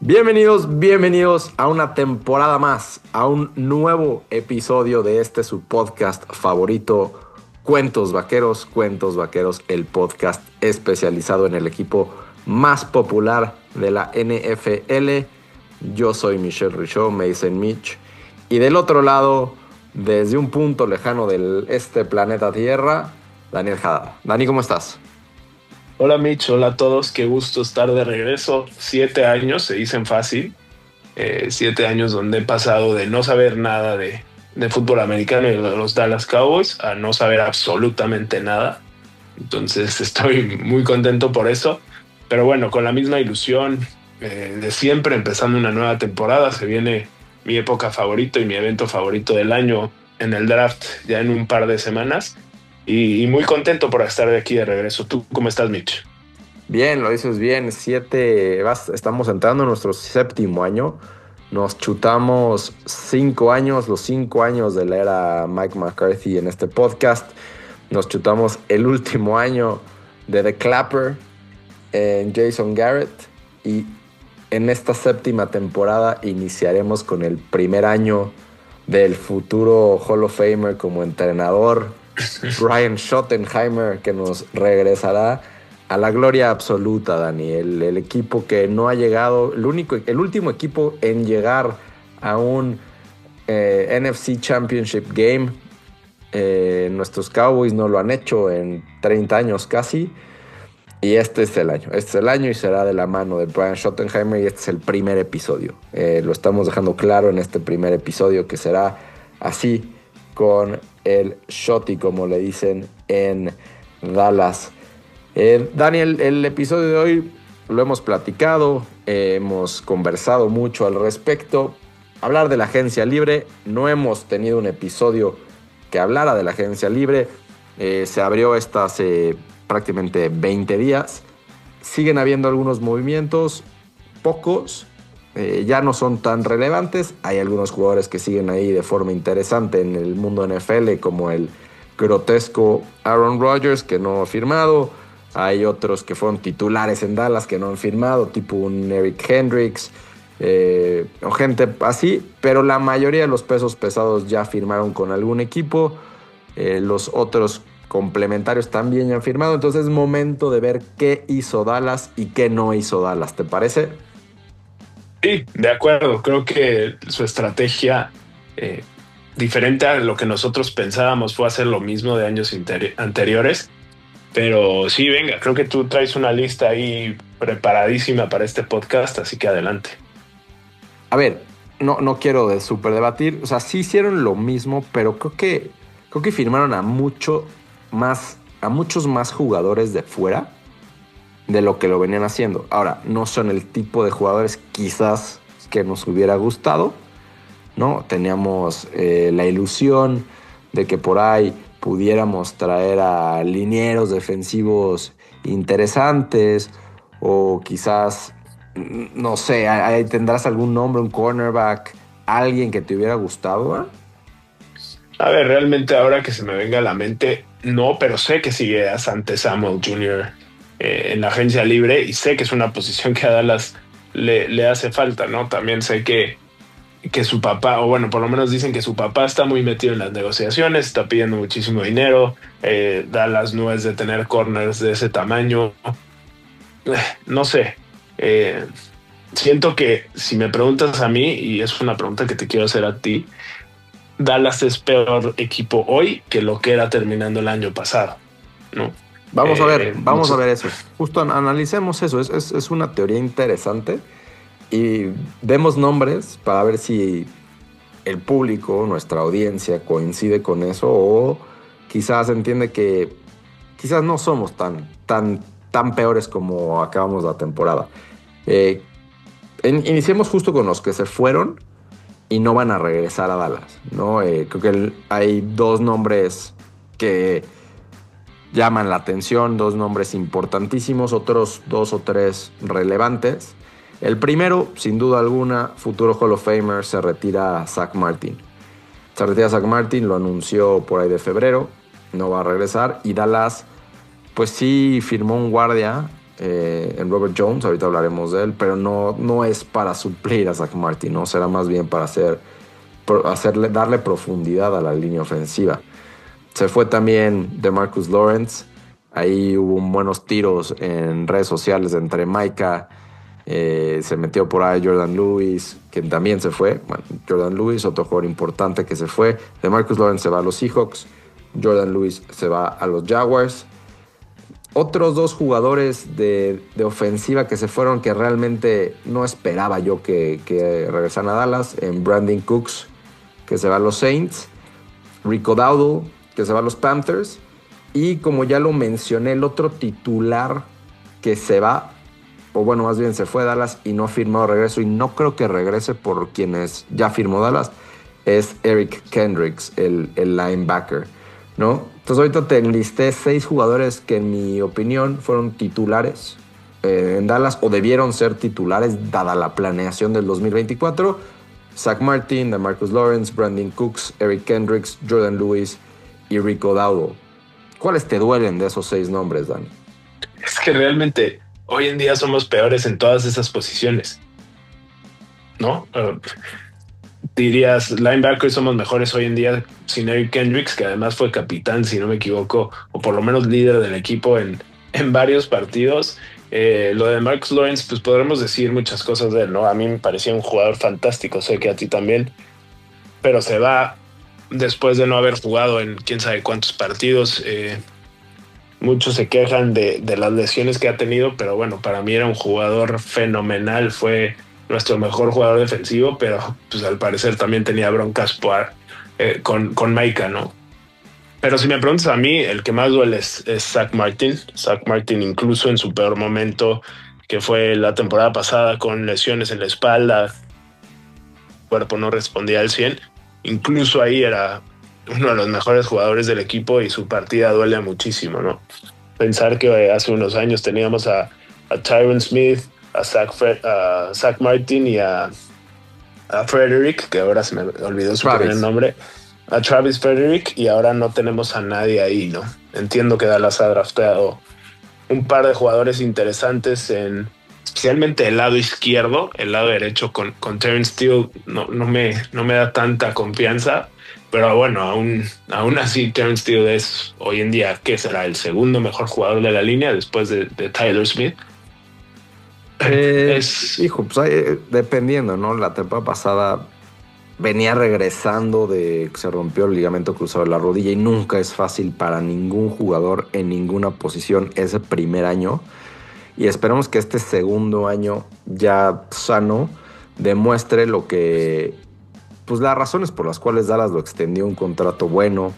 Bienvenidos a una temporada más, a un nuevo episodio de su podcast favorito, Cuentos Vaqueros, el podcast especializado en el equipo más popular de la NFL. Yo soy Michel Richaud, me dicen Mitch, y del otro lado, desde un punto lejano de este planeta Tierra, Daniel Haddad. Dani, ¿cómo estás? Hola Mitch, hola a todos, qué gusto estar de regreso. 7 años, se dicen fácil. 7 años donde he pasado de no saber nada de fútbol americano y de los Dallas Cowboys a no saber absolutamente nada. Entonces estoy muy contento por eso. Pero bueno, con la misma ilusión de siempre, empezando una nueva temporada, se viene mi época favorita y mi evento favorito del año en el draft ya en un par de semanas. Y muy contento por estar de aquí de regreso. ¿Tú cómo estás, Mitch? Bien, lo dices bien. Estamos entrando en nuestro séptimo año. Nos chutamos 5 años, los 5 años de la era Mike McCarthy en este podcast. Nos chutamos el último año de The Clapper en Jason Garrett. Y en esta séptima temporada iniciaremos con el primer año del futuro Hall of Famer como entrenador, Brian Schottenheimer, que nos regresará a la gloria absoluta, Dani. El equipo que no ha llegado, el último equipo en llegar a un NFC Championship Game. Nuestros Cowboys no lo han hecho en 30 años casi. Y este es el año. Este es el año y será de la mano de Brian Schottenheimer. Y este es el primer episodio. Lo estamos dejando claro en este primer episodio que será así con el Shotty, como le dicen en Dallas. Daniel, el episodio de hoy lo hemos platicado, hemos conversado mucho al respecto. Hablar de la agencia libre, no hemos tenido un episodio que hablara de la agencia libre. Se abrió esta hace prácticamente 20 días. Siguen habiendo algunos movimientos, pocos, ya no son tan relevantes. Hay algunos jugadores que siguen ahí de forma interesante en el mundo NFL, como el grotesco Aaron Rodgers, que no ha firmado. Hay otros que fueron titulares en Dallas que no han firmado, tipo un Eric Hendricks, o gente así, pero la mayoría de los pesos pesados ya firmaron con algún equipo. Los otros complementarios también ya han firmado, entonces es momento de ver qué hizo Dallas y qué no hizo Dallas, ¿te parece? Sí, de acuerdo. Creo que su estrategia, eh, diferente a lo que nosotros pensábamos, fue hacer lo mismo de años anteriores. Pero sí, venga, creo que tú traes una lista ahí preparadísima para este podcast, así que adelante. A ver, no quiero súper debatir, o sea, sí hicieron lo mismo, pero creo que firmaron a muchos más jugadores de fuera de lo que lo venían haciendo. Ahora, no son el tipo de jugadores quizás que nos hubiera gustado, ¿no? Teníamos la ilusión de que por ahí pudiéramos traer a linieros defensivos interesantes, o quizás, no sé, ahí tendrás algún nombre, un cornerback, alguien que te hubiera gustado, ¿eh? A ver, realmente ahora que se me venga a la mente, no, pero sé que sigue a Sante Samuel Jr. En la agencia libre y sé que es una posición que a Dallas le hace falta, ¿no? También sé que su papá, o bueno, por lo menos dicen que su papá está muy metido en las negociaciones, está pidiendo muchísimo dinero. Dallas no es de tener corners de ese tamaño. No sé. Eh, Siento que si me preguntas a mí, y es una pregunta que te quiero hacer a ti, Dallas es peor equipo hoy que lo que era terminando el año pasado, ¿no? No Vamos sé. a ver eso. Justo analicemos eso. Es una teoría interesante y demos nombres para ver si el público, nuestra audiencia, coincide con eso, o quizás entiende que quizás no somos tan peores como acabamos la temporada. Eh, Iniciemos justo con los que se fueron y no van a regresar a Dallas, ¿no? Creo que hay dos nombres que llaman la atención, dos nombres importantísimos, otros dos o tres relevantes. El primero, sin duda alguna, futuro Hall of Famer, se retira Zach Martin. Se retira Zach Martin, lo anunció por ahí de febrero, no va a regresar. Y Dallas, pues sí, firmó un guardia en Robert Jones, ahorita hablaremos de él, pero no es para suplir a Zach Martin, ¿no? Será más bien para darle profundidad a la línea ofensiva. Se fue también DeMarcus Lawrence. Ahí hubo buenos tiros en redes sociales entre Micah. Se metió por ahí Jordan Lewis, que también se fue. Bueno, Jordan Lewis, otro jugador importante que se fue. DeMarcus Lawrence se va a los Seahawks. Jordan Lewis se va a los Jaguars. Otros dos jugadores de ofensiva que se fueron, que realmente no esperaba yo que regresaran a Dallas, en Brandon Cooks, que se va a los Saints, Rico Dowdle, que se va a los Panthers, y como ya lo mencioné, el otro titular que se va, o bueno, más bien se fue a Dallas y no ha firmado regreso, y no creo que regrese por quienes ya firmó Dallas, es Eric Kendricks, el linebacker, ¿no? Entonces ahorita te enlisté 6 jugadores que en mi opinión fueron titulares en Dallas, o debieron ser titulares dada la planeación del 2024. Zach Martin, DeMarcus Lawrence, Brandon Cooks, Eric Kendricks, Jordan Lewis y Rico Dowdle. ¿Cuáles te duelen de esos 6 nombres, Dani? Es que realmente hoy en día somos peores en todas esas posiciones, ¿no? Dirías, linebackers somos mejores hoy en día sin Eric Kendricks, que además fue capitán, si no me equivoco, o por lo menos líder del equipo en varios partidos. Lo de Marcus Lawrence, pues podremos decir muchas cosas de él, ¿no? A mí me parecía un jugador fantástico, sé que a ti también, pero se va después de no haber jugado en quién sabe cuántos partidos. Muchos se quejan de las lesiones que ha tenido, pero bueno, para mí era un jugador fenomenal, fue nuestro mejor jugador defensivo, pero pues al parecer también tenía broncas con Micah, ¿no? Pero si me preguntas a mí, el que más duele es Zach Martin. Zach Martin, incluso en su peor momento, que fue la temporada pasada con lesiones en la espalda, el cuerpo no respondía al 100, incluso ahí era uno de los mejores jugadores del equipo y su partida duele muchísimo, ¿no? Pensar que hace unos años teníamos a Tyron Smith, a Zach Martin y a Frederick, que ahora se me olvidó su primer nombre, a Travis Frederick, y ahora no tenemos a nadie ahí, ¿no? Entiendo que Dallas ha drafteado un par de jugadores interesantes especialmente el lado izquierdo. El lado derecho con Terrence Steele no me da tanta confianza, pero bueno, aún así Terrence Steele es hoy en día, ¿qué será? El segundo mejor jugador de la línea después de Tyler Smith. Hijo, pues dependiendo, ¿no? La temporada pasada venía regresando de que se rompió el ligamento cruzado de la rodilla, y nunca es fácil para ningún jugador en ninguna posición ese primer año. Y esperemos que este segundo año ya sano demuestre lo que, pues las razones por las cuales Dallas lo extendió, un contrato bueno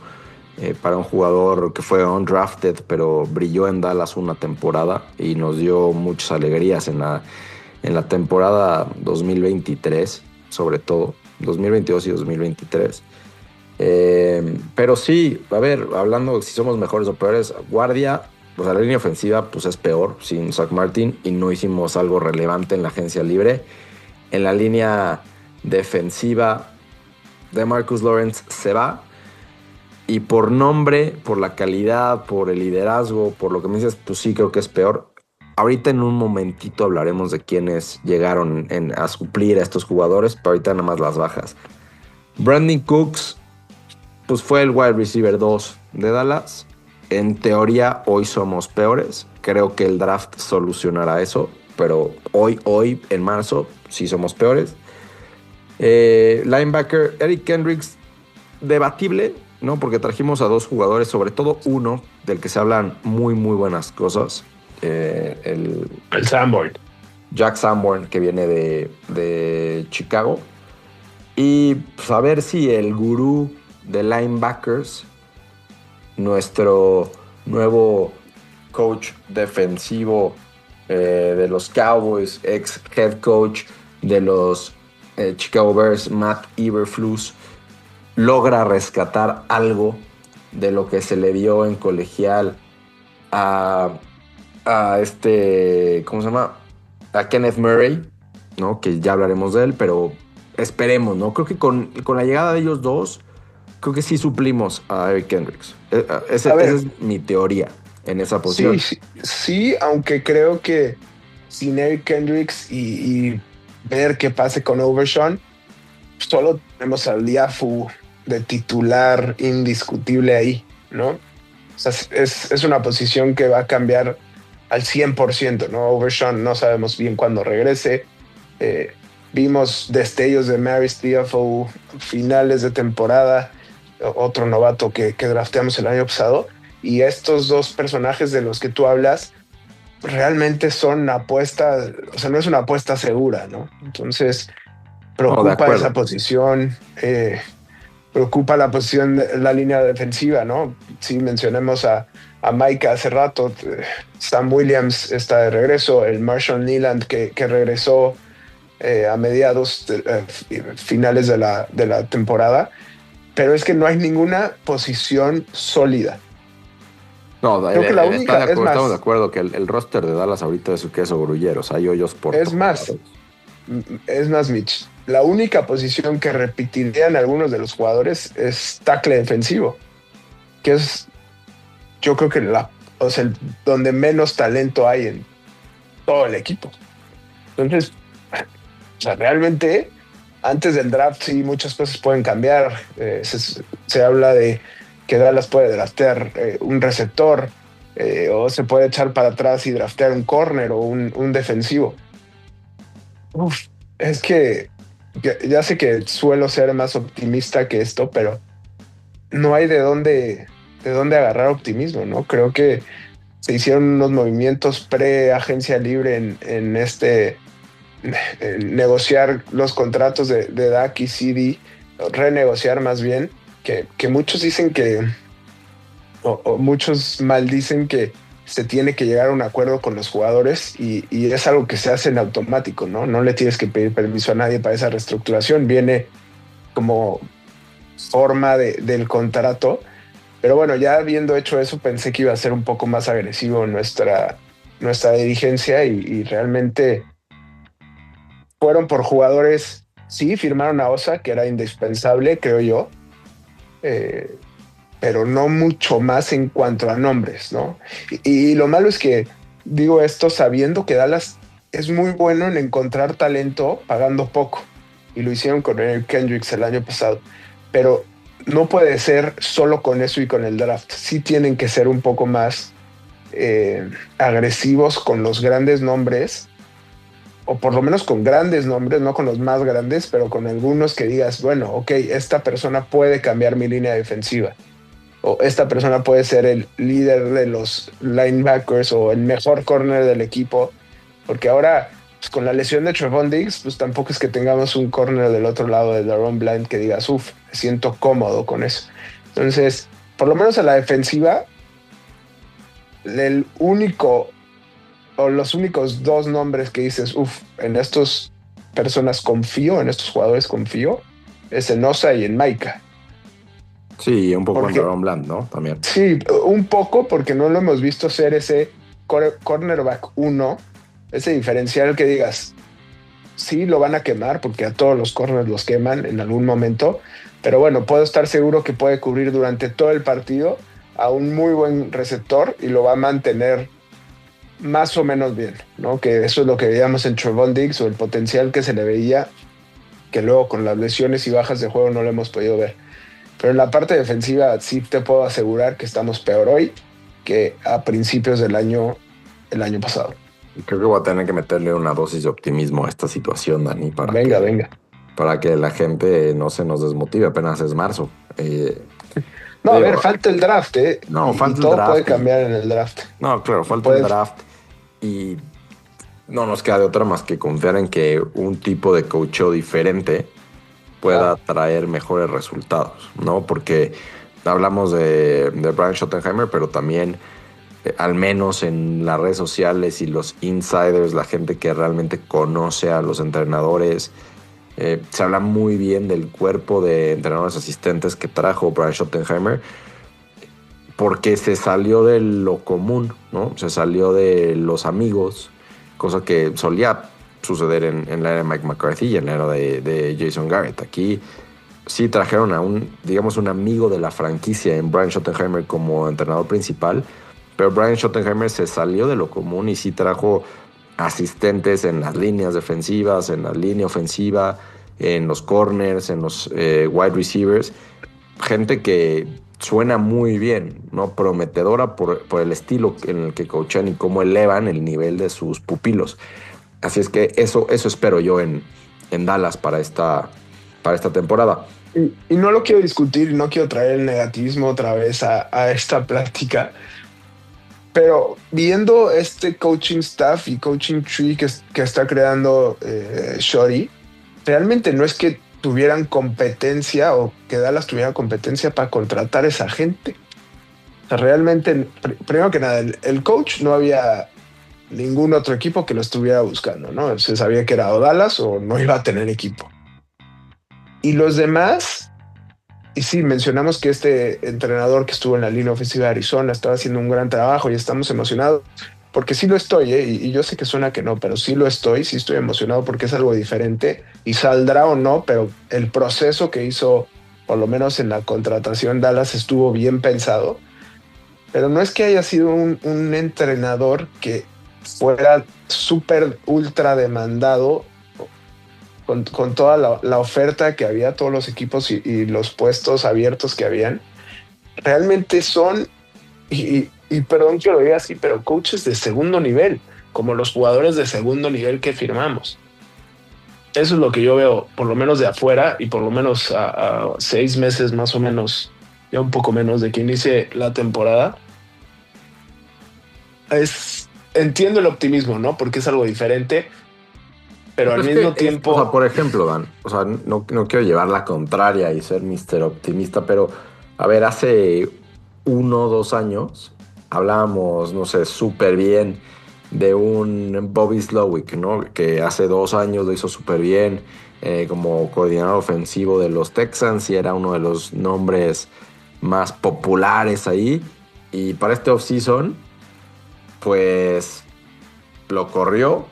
para un jugador que fue undrafted, pero brilló en Dallas una temporada y nos dio muchas alegrías en la temporada 2023, sobre todo 2022 y 2023. Pero sí, a ver, hablando de si somos mejores o peores, guardia, pues la línea ofensiva pues es peor sin Zach Martin, y no hicimos algo relevante en la agencia libre. En la línea defensiva, DeMarcus Lawrence se va, y por nombre, por la calidad, por el liderazgo, por lo que me dices, pues sí creo que es peor. Ahorita en un momentito hablaremos de quiénes llegaron a suplir a estos jugadores, pero ahorita nada más las bajas. Brandon Cooks, pues fue el wide receiver 2 de Dallas. En teoría, hoy somos peores. Creo que el draft solucionará eso, pero hoy en marzo, sí somos peores. Linebacker, Eric Kendricks, debatible, ¿no? Porque trajimos a 2 jugadores, sobre todo uno del que se hablan muy, muy buenas cosas. El Sanborn. Jack Sanborn, que viene de Chicago. Y pues, a ver si el gurú de linebackers, nuestro nuevo coach defensivo de los Cowboys, ex head coach de los Chicago Bears, Matt Eberflus, logra rescatar algo de lo que se le dio en colegial a ¿cómo se llama? A Kenneth Murray, ¿no? Que ya hablaremos de él, pero esperemos, ¿no? Creo que con la llegada de ellos dos, creo que sí suplimos a Eric Kendricks. Esa es mi teoría. en esa Sí, posición. sí, sí, aunque creo que sin Eric Kendricks y ver qué pase con Overshawn, solo tenemos al Diafu de titular indiscutible ahí, ¿no? O sea, es una posición que va a cambiar al 100%, ¿no? Overshawn no sabemos bien cuándo regrese. Eh, Vimos destellos de Maris Diafu finales de temporada, otro novato que drafteamos el año pasado, y estos dos personajes de los que tú hablas realmente son apuestas, o sea, no es una apuesta segura, ¿no? Entonces, No, de preocupa esa acuerdo. posición, preocupa la posición de la línea defensiva, ¿no? Sí, mencionemos a Micah hace rato, Sam Williams está de regreso, el Marshall Nealand que regresó a mediados, finales de la temporada, pero es que no hay ninguna posición sólida. No, Creo que la está única, de acuerdo, estamos de acuerdo que el roster de Dallas ahorita es su queso grullero. O sea, hay hoyos por es todos más, lados. es más, Mitch, la única posición que repetirían algunos de los jugadores es tackle defensivo, que es, yo creo que o sea, donde menos talento hay en todo el equipo. Entonces, o sea, realmente, antes del draft, sí, muchas cosas pueden cambiar. Se habla de que Dallas puede draftear un receptor, o se puede echar para atrás y draftear un corner o un defensivo. Uf, es que ya sé que suelo ser más optimista que esto, pero no hay de dónde agarrar optimismo, ¿no? Creo que se hicieron unos movimientos pre-agencia libre en negociar los contratos de Dak y CD, renegociar más bien, que muchos dicen o muchos maldicen que se tiene que llegar a un acuerdo con los jugadores y es algo que se hace en automático, ¿no? No le tienes que pedir permiso a nadie para esa reestructuración, viene como forma del contrato. Pero bueno, ya habiendo hecho eso, pensé que iba a ser un poco más agresivo nuestra dirigencia y realmente fueron por jugadores, sí, firmaron a Osa, que era indispensable, creo yo, eh, pero no mucho más en cuanto a nombres, ¿no? Y lo malo es que digo esto sabiendo que Dallas es muy bueno en encontrar talento pagando poco, y lo hicieron con Eric Kendricks el año pasado, pero no puede ser solo con eso y con el draft, sí tienen que ser un poco más agresivos con los grandes nombres, o por lo menos con grandes nombres, no con los más grandes, pero con algunos que digas, bueno, ok, esta persona puede cambiar mi línea defensiva, o esta persona puede ser el líder de los linebackers o el mejor corner del equipo, porque ahora, pues, con la lesión de Trevon Diggs, pues tampoco es que tengamos un corner del otro lado de Daron Bland que digas, uff, me siento cómodo con eso. Entonces, por lo menos a la defensiva, el único o los únicos dos nombres que dices, uff, en estas personas confío, en estos jugadores confío, es en Osa y en Micah. Sí, un poco en Porque Aaron Bland, ¿no? También. sí, un poco porque no lo hemos visto ser ese cornerback uno, ese diferencial que digas, sí lo van a quemar porque a todos los corners los queman en algún momento, pero bueno, puedo estar seguro que puede cubrir durante todo el partido a un muy buen receptor y lo va a mantener más o menos bien, ¿no? Que eso es lo que veíamos en Trevon Diggs, o el potencial que se le veía, que luego con las lesiones y bajas de juego no lo hemos podido ver. Pero en la parte defensiva sí te puedo asegurar que estamos peor hoy que a principios el año pasado. Creo que voy a tener que meterle una dosis de optimismo a esta situación, Dani, Venga, venga. para que la gente no se nos desmotive. Apenas es marzo. No, a ver, Digo, falta el draft, ¿eh? no, Y falta el todo puede draft. cambiar en el draft. No, claro, falta el Puede, draft. Y no nos queda de otra más que confiar en que un tipo de coacheo diferente pueda claro, traer mejores resultados, ¿no? Porque hablamos de Brian Schottenheimer, pero también, al menos en las redes sociales y los insiders, la gente que realmente conoce a los entrenadores, se habla muy bien del cuerpo de entrenadores asistentes que trajo Brian Schottenheimer, porque se salió de lo común, ¿no? Se salió de los amigos, cosa que solía suceder en la era de Mike McCarthy y en la era de Jason Garrett. Aquí sí trajeron a un, digamos, un amigo de la franquicia en Brian Schottenheimer como entrenador principal, pero Brian Schottenheimer se salió de lo común y sí trajo asistentes en las líneas defensivas, en la línea ofensiva, en los corners, en los wide receivers. Gente que suena muy bien, ¿no? Prometedora por el estilo en el que coachan y cómo elevan el nivel de sus pupilos. Así es que eso espero yo en Dallas para esta temporada. Y no lo quiero discutir, no quiero traer el negativismo otra vez a esta plática, pero viendo este coaching staff y coaching tree que está creando Shorty, realmente no es que tuvieran competencia o que Dallas tuviera competencia para contratar a esa gente. O sea, realmente, primero que nada, el coach no había ningún otro equipo que lo estuviera buscando, ¿no? Se sabía que era o Dallas o no iba a tener equipo. Y los demás, y sí, mencionamos que este entrenador que estuvo en la línea ofensiva de Arizona estaba haciendo un gran trabajo y estamos emocionados, porque sí lo estoy, y yo sé que suena que no, pero sí estoy emocionado porque es algo diferente y saldrá o no, pero el proceso que hizo, por lo menos en la contratación Dallas, estuvo bien pensado, pero no es que haya sido un entrenador que fuera súper ultra demandado con toda la oferta que había, todos los equipos y los puestos abiertos que habían. Realmente son, y perdón que lo diga así, pero coaches de segundo nivel, como los jugadores de segundo nivel que firmamos. Eso es lo que yo veo, por lo menos de afuera, y por lo menos a 6 meses más o menos, ya un poco menos de que inicie la temporada. Entiendo el optimismo, ¿no? Porque es algo diferente, pero al mismo tiempo... O sea, por ejemplo, Dan, o sea, no quiero llevar la contraria y ser Mr. Optimista, pero, a ver, hace 1 o 2 años hablábamos, no sé, súper bien de un Bobby Slowick, ¿no? Que hace 2 años lo hizo súper bien como coordinador ofensivo de los Texans y era uno de los nombres más populares ahí. Y para este offseason, pues lo corrió.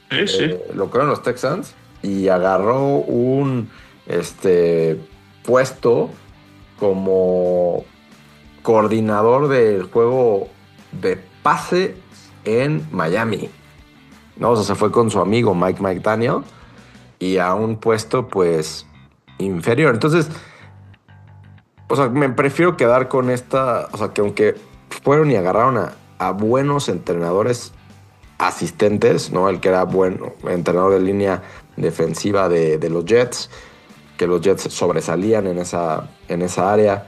Sí. Lo corrieron los Texans y agarró un puesto como coordinador del juego de pase en Miami, ¿no? O sea, se fue con su amigo Mike McDaniel y a un puesto pues inferior. Entonces, o sea, me prefiero quedar con esta, o sea, que aunque fueron y agarraron a buenos entrenadores asistentes, ¿no? El que era buen entrenador de línea defensiva de los Jets, que los Jets sobresalían en esa área.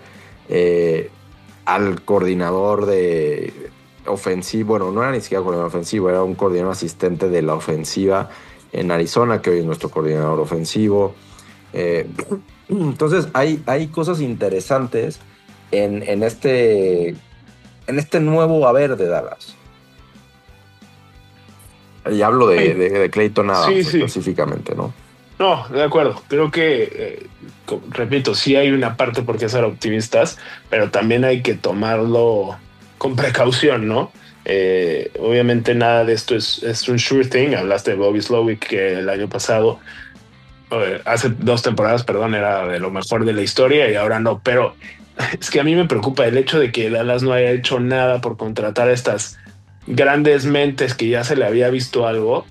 Al coordinador de ofensivo, bueno, no era ni siquiera coordinador ofensivo, era un coordinador asistente de la ofensiva en Arizona, que hoy es nuestro coordinador ofensivo. Entonces, hay cosas interesantes en este nuevo haber de Dallas. Y hablo de Clayton Adams específicamente, ¿no? No, de acuerdo. Creo que, repito, sí hay una parte por qué ser optimistas, pero también hay que tomarlo con precaución, ¿no? Obviamente nada de esto es un sure thing. Hablaste de Bobby Slowick, que el año pasado, hace 2 temporadas, perdón, era de lo mejor de la historia y ahora no. Pero es que a mí me preocupa el hecho de que Dallas no haya hecho nada por contratar a estas grandes mentes que ya se le había visto algo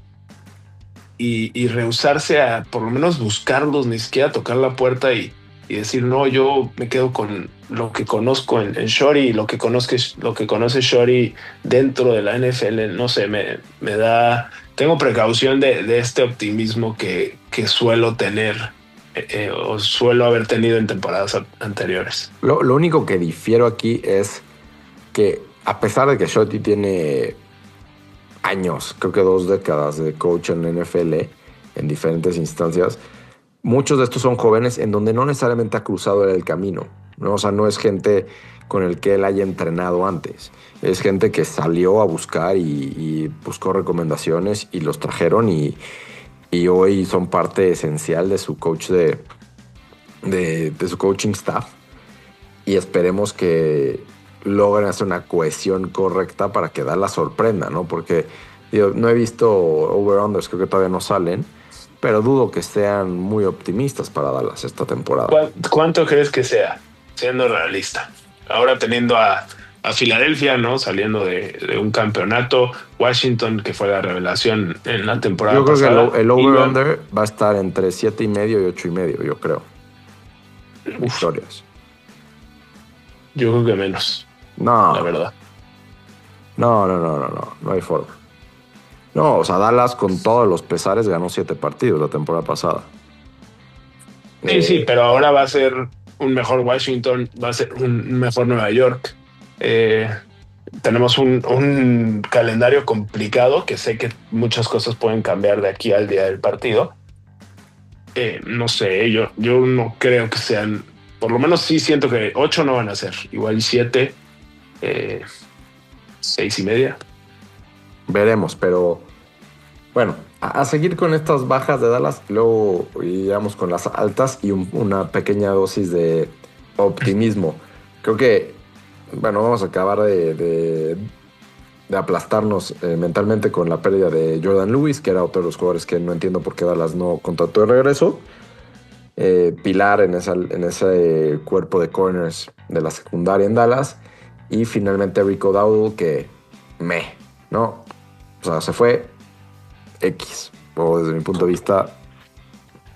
y rehusarse a por lo menos buscarlos, ni siquiera tocar la puerta y decir, no, yo me quedo con lo que conozco en Shorty y lo que conoce Shorty dentro de la NFL. No sé, me da, tengo precaución de este optimismo que suelo tener o suelo haber tenido en temporadas anteriores. Lo único que difiero aquí es que a pesar de que Shorty tiene años, creo que 2 décadas de coach en la NFL en diferentes instancias, muchos de estos son jóvenes en donde no necesariamente ha cruzado el camino, ¿no? O sea, no es gente con el que él haya entrenado antes. Es gente que salió a buscar y buscó recomendaciones y los trajeron y hoy son parte esencial de su coach de su coaching staff. Y esperemos que logren hacer una cohesión correcta para que Dallas sorprenda, ¿no? Porque no he visto over-unders, creo que todavía no salen, pero dudo que sean muy optimistas para Dallas esta temporada. ¿Cuánto crees que sea, siendo realista? Ahora teniendo a a Filadelfia, ¿no? Saliendo de un campeonato. Washington, que fue la revelación en la temporada Yo creo pasada. que el Y luego, over-under va a estar entre 7.5 y 8.5, yo creo. uf, Victorias. yo creo que menos, la No, verdad. no hay forma. No, o sea, Dallas con todos los pesares ganó 7 partidos la temporada pasada. Sí, Eh, pero ahora va a ser un mejor Washington, va a ser un mejor Nueva York. Eh, tenemos un calendario complicado que sé que muchas cosas pueden cambiar de aquí al día del partido. No sé, yo no creo que sean, por lo menos sí siento que 8 no van a ser, igual 7, 6.5. veremos, pero bueno, a seguir con estas bajas de Dallas, luego iríamos con las altas y una pequeña dosis de optimismo. Creo que, bueno, vamos a acabar de aplastarnos mentalmente con la pérdida de Jordan Lewis, que era otro de los jugadores que no entiendo por qué Dallas no contrató de regreso. Pilar en ese cuerpo de corners de la secundaria en Dallas. Y finalmente Rico Dowdle, que ¿no? O sea, se fue X. O desde mi punto de vista,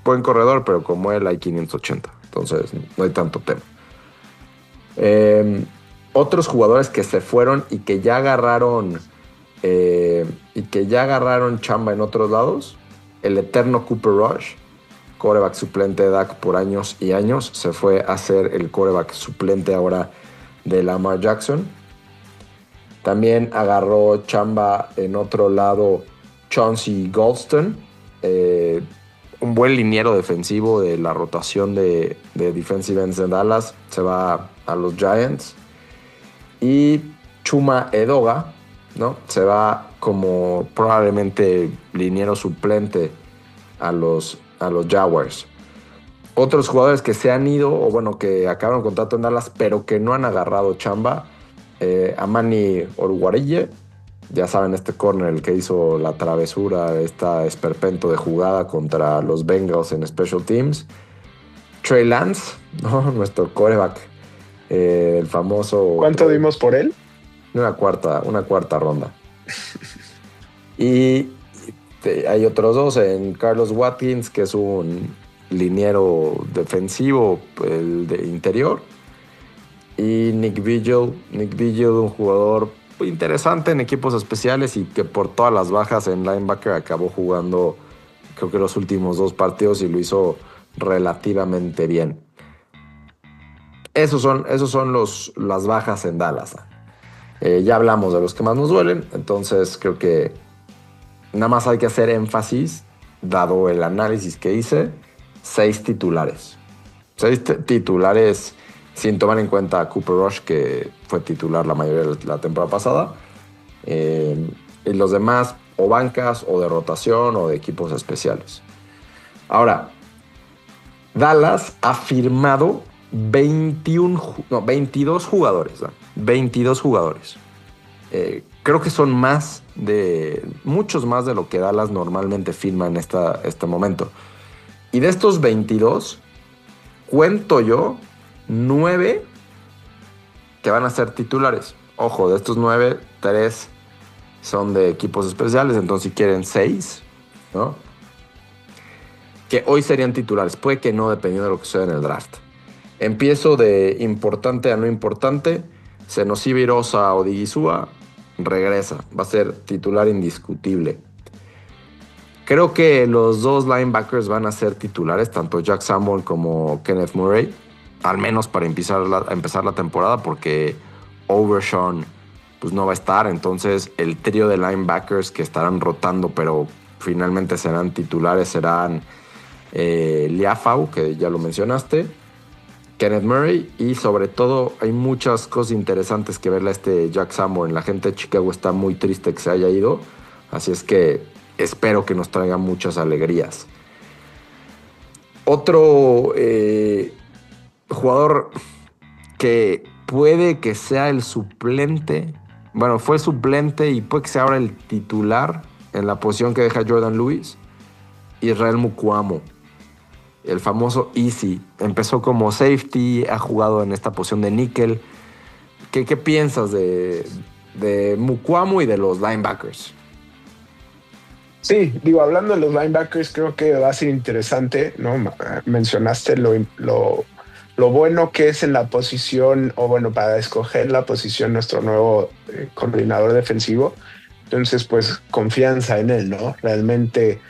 buen corredor, pero como él hay 580. Entonces, no hay tanto tema. Eh, Otros jugadores que se fueron y que ya agarraron chamba en otros lados. El eterno Cooper Rush, quarterback suplente de Dak por años y años, se fue a ser el quarterback suplente ahora de Lamar Jackson. También agarró chamba en otro lado Chauncey Golston, un buen liniero defensivo de la rotación de defensive ends de Dallas, se va a los Giants. Y Chuma Edoga, ¿no? Se va como probablemente liniero suplente a los Jaguars. Otros jugadores que se han ido, o bueno, que acabaron contrato en Dallas, pero que no han agarrado chamba. Amani Oruguarille, ya saben, este corner, el que hizo la travesura, esta esperpento de jugada contra los Bengals en Special Teams. Trey Lance, ¿no? Nuestro quarterback, el famoso... ¿Cuánto dimos por él? Una cuarta ronda. Y hay otros dos, en Carlos Watkins, que es un liniero defensivo, el de interior. Y Nick Vigil, un jugador interesante en equipos especiales y que por todas las bajas en linebacker acabó jugando, creo que los últimos 2 partidos y lo hizo relativamente bien. Esos son las bajas en Dallas. Ya hablamos de los que más nos duelen, entonces creo que nada más hay que hacer énfasis, dado el análisis que hice, 6 titulares. 6 titulares sin tomar en cuenta a Cooper Rush, que fue titular la mayoría de la temporada pasada. Y los demás, o bancas, o de rotación, o de equipos especiales. Ahora, Dallas ha firmado 22 jugadores. ¿No? 22 jugadores. Creo que son muchos más de lo que Dallas normalmente firma en este momento. Y de estos 22, cuento yo 9 que van a ser titulares. Ojo, de estos 9, 3 son de equipos especiales, entonces si quieren 6, ¿no? Que hoy serían titulares. Puede que no, dependiendo de lo que suceda en el draft. Empiezo de importante a no importante. Senosiba Irosa o Digizua regresa. Va a ser titular indiscutible. Creo que los 2 linebackers van a ser titulares, tanto Jack Sanborn como Kenneth Murray. Al menos para empezar la temporada, porque Overshawn pues, no va a estar. Entonces el trío de linebackers que estarán rotando, pero finalmente serán titulares, serán Liafau, que ya lo mencionaste, Kenneth Murray, y sobre todo hay muchas cosas interesantes que verle a este Jack Sanborn. La gente de Chicago está muy triste que se haya ido, así es que espero que nos traiga muchas alegrías. Otro jugador que puede que sea el suplente, bueno, fue suplente y puede que sea ahora el titular en la posición que deja Jordan Lewis, Israel Mukuamu, el famoso Easy. Empezó como safety, ha jugado en esta posición de níquel, ¿Qué piensas de Mukuamu y de los linebackers? Sí, digo, hablando de los linebackers, creo que va a ser interesante, ¿no? Mencionaste lo bueno que es en la posición, o bueno, para escoger la posición nuestro nuevo coordinador defensivo. Entonces, pues confianza en él, ¿no? Realmente,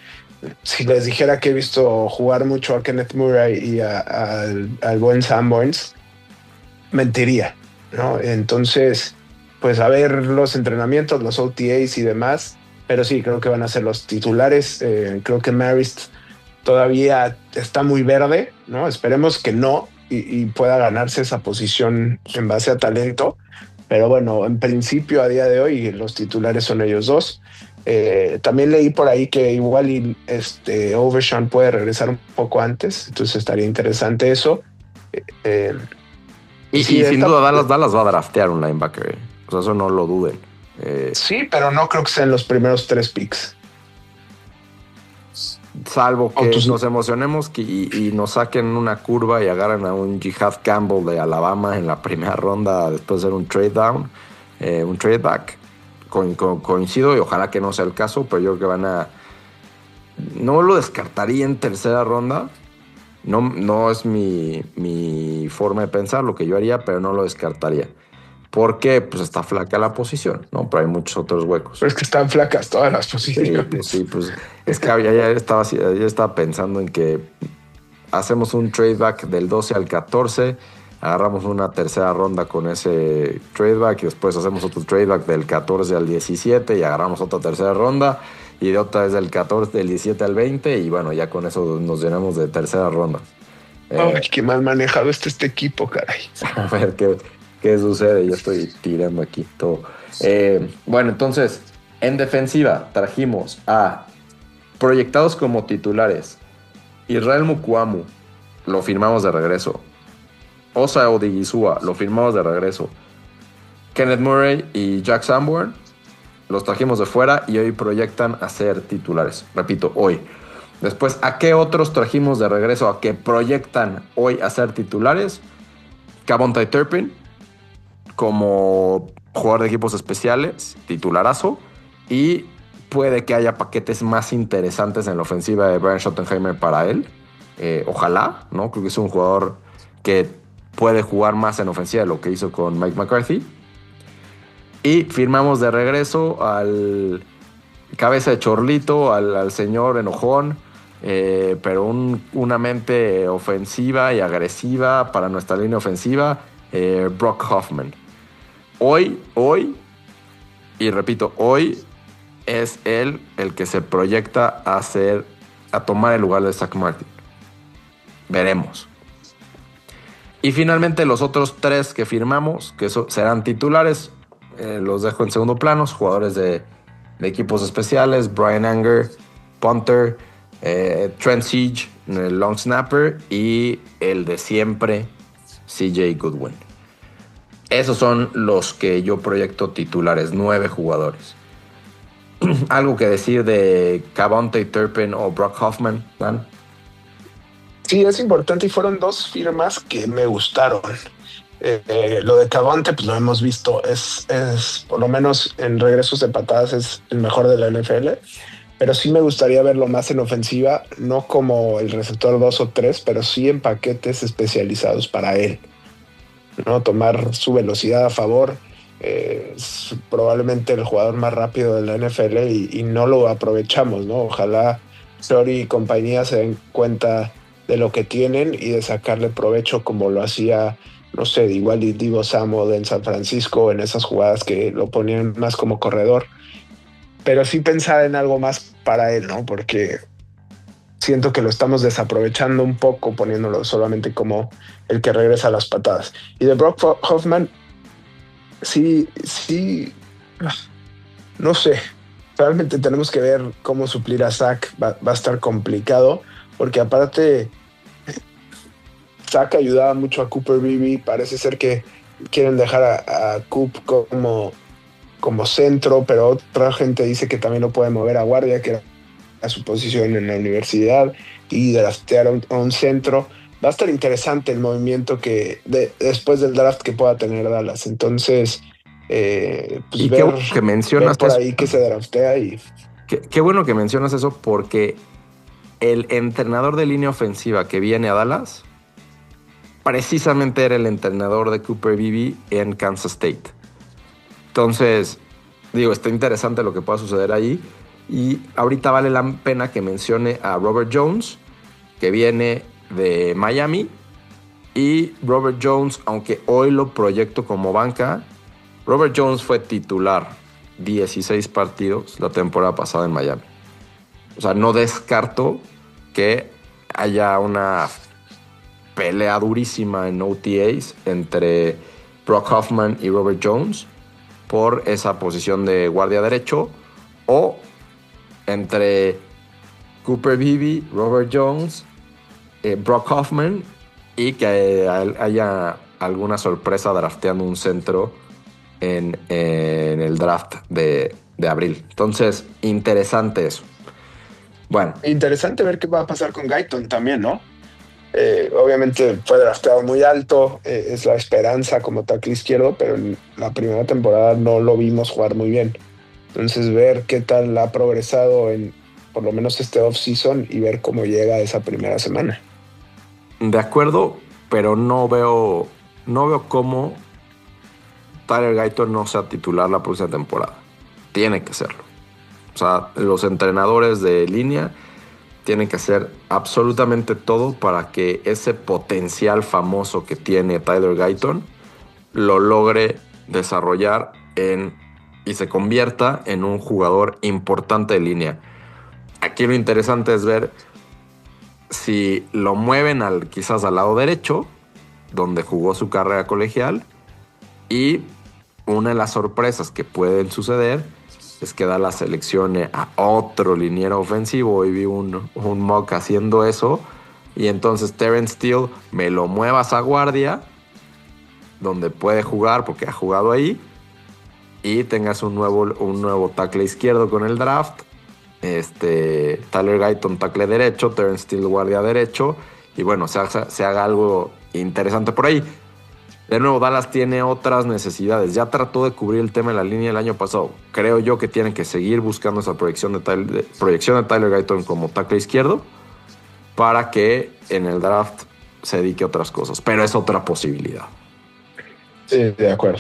si les dijera que he visto jugar mucho a Kenneth Murray y al buen Sanborns, mentiría, ¿no? Entonces, pues a ver los entrenamientos, los OTAs y demás, pero sí, creo que van a ser los titulares. Creo que Marist todavía está muy verde, ¿no? Esperemos que no y pueda ganarse esa posición en base a talento. Pero bueno, en principio, a día de hoy, los titulares son ellos dos. También leí por ahí que igual Overshawn puede regresar un poco antes, entonces estaría interesante eso. Eh, Y sí, sin duda Dallas va a draftear un linebacker. O sea, eso no lo duden. sí, pero no creo que sean los primeros 3 picks. Salvo que nos emocionemos y nos saquen una curva y agarren a un Jihad Campbell de Alabama en la primera ronda después de hacer un trade down, un trade back. Coincido y ojalá que no sea el caso, pero yo creo que van a... No lo descartaría en tercera ronda. No es mi forma de pensar lo que yo haría, pero no lo descartaría. Porque pues está flaca la posición, ¿no? Pero hay muchos otros huecos. Pero es que están flacas todas las posiciones. Sí, pues es que ya estaba pensando en que hacemos un trade back del 12 al 14, agarramos una tercera ronda con ese trade back y después hacemos otro trade back del 14 al 17 y agarramos otra tercera ronda y de otra vez del 17 al 20 y bueno, ya con eso nos llenamos de tercera ronda. Ay, qué mal manejado está este equipo, caray. A ver qué sucede, yo estoy tirando aquí todo. Bueno, entonces, en defensiva trajimos a proyectados como titulares. Israel Mukuamu, lo firmamos de regreso. Osa Odigizua, lo firmamos de regreso. Kenneth Murray y Jack Sanborn, los trajimos de fuera y hoy proyectan a ser titulares. Repito, hoy. Después, ¿a qué otros trajimos de regreso a que proyectan hoy a ser titulares? Kavontae Turpin, como jugador de equipos especiales, titularazo, y puede que haya paquetes más interesantes en la ofensiva de Brian Schottenheimer para él. Ojalá, ¿no? Creo que es un jugador que puede jugar más en ofensiva de lo que hizo con Mike McCarthy. Y firmamos de regreso al cabeza de chorlito, al señor enojón, pero una mente ofensiva y agresiva para nuestra línea ofensiva, Brock Hoffman. Hoy, y repito, hoy es él el que se proyecta a tomar el lugar de Zach Martin. Veremos. Y finalmente los otros 3 que firmamos, que serán titulares, los dejo en segundo plano, jugadores de equipos especiales, Brian Anger, punter, Trent Siege, el long snapper, y el de siempre, CJ Goodwin. Esos son los que yo proyecto titulares, 9 jugadores. ¿Algo que decir de Kavontae Turpin o Brock Hoffman, Dan? Sí, es importante y fueron 2 firmas que me gustaron. Lo de Kavontae, pues lo hemos visto, es por lo menos en regresos de patadas es el mejor de la NFL, pero sí me gustaría verlo más en ofensiva, no como el receptor 2 o 3, pero sí en paquetes especializados para él, ¿no? Tomar su velocidad a favor. Es probablemente el jugador más rápido de la NFL y no lo aprovechamos, ¿no? Ojalá Story y compañía se den cuenta de lo que tienen y de sacarle provecho como lo hacía, no sé, igual y Deebo Samuel en San Francisco, en esas jugadas que lo ponían más como corredor, pero sí pensar en algo más para él, ¿no? Porque siento que lo estamos desaprovechando un poco poniéndolo solamente como el que regresa a las patadas. Y de Brock Hoffman, sí, no sé, realmente tenemos que ver cómo suplir a Zach, va a estar complicado, porque aparte Zach ayudaba mucho a Cooper Beebe, parece ser que quieren dejar a Coop como centro, pero otra gente dice que también lo puede mover a guardia, que era su posición en la universidad, y draftear a un centro. va a estar interesante el movimiento después del draft que pueda tener Dallas. Entonces, pues Y qué bueno que ver mencionas por eso. ahí que se draftea y Qué bueno que mencionas eso porque el entrenador de línea ofensiva que viene a Dallas precisamente era el entrenador de Cooper Beebe en Kansas State. Entonces, digo, está interesante lo que pueda suceder ahí. Y ahorita vale la pena que mencione a Robert Jones, que viene de Miami. Y Robert Jones, aunque hoy lo proyecto como banca, Robert Jones fue titular 16 partidos la temporada pasada en Miami. O sea, no descarto que haya una pelea durísima en OTAs entre Brock Hoffman y Robert Jones por esa posición de guardia derecho, o entre Cooper Beebe, Robert Jones, Brock Hoffman, y que haya alguna sorpresa drafteando un centro en el draft de abril. Entonces, interesante eso. Bueno, interesante ver qué va a pasar con Guyton también, ¿no? Obviamente fue drafteado muy alto, es la esperanza como tackle izquierdo, pero en la primera temporada no lo vimos jugar muy bien. Entonces, ver qué tal ha progresado en por lo menos este off-season y ver cómo llega esa primera semana. de acuerdo, pero no veo cómo Tyler Guyton no sea titular la próxima temporada. Tiene que serlo. O sea, los entrenadores de línea tienen que hacer absolutamente todo para que ese potencial famoso que tiene Tyler Guyton lo logre desarrollar y se convierta en un jugador importante de línea. Aquí lo interesante es ver si lo mueven quizás al lado derecho, donde jugó su carrera colegial, y una de las sorpresas que pueden suceder es que Dallas seleccione a otro liniero ofensivo. Hoy vi un mock haciendo eso, y entonces Terrence Steele me lo muevas a guardia, donde puede jugar porque ha jugado ahí, y tengas un nuevo tackle izquierdo con el draft. Tyler Guyton tackle derecho, Terrence Steele guardia derecho, y bueno, se haga algo interesante por ahí. De nuevo, Dallas tiene otras necesidades. Ya trató de cubrir el tema de la línea el año pasado. Creo yo que tienen que seguir buscando esa proyección de Tyler Guyton como tackle izquierdo para que en el draft se dedique a otras cosas. Pero es otra posibilidad. Sí, de acuerdo.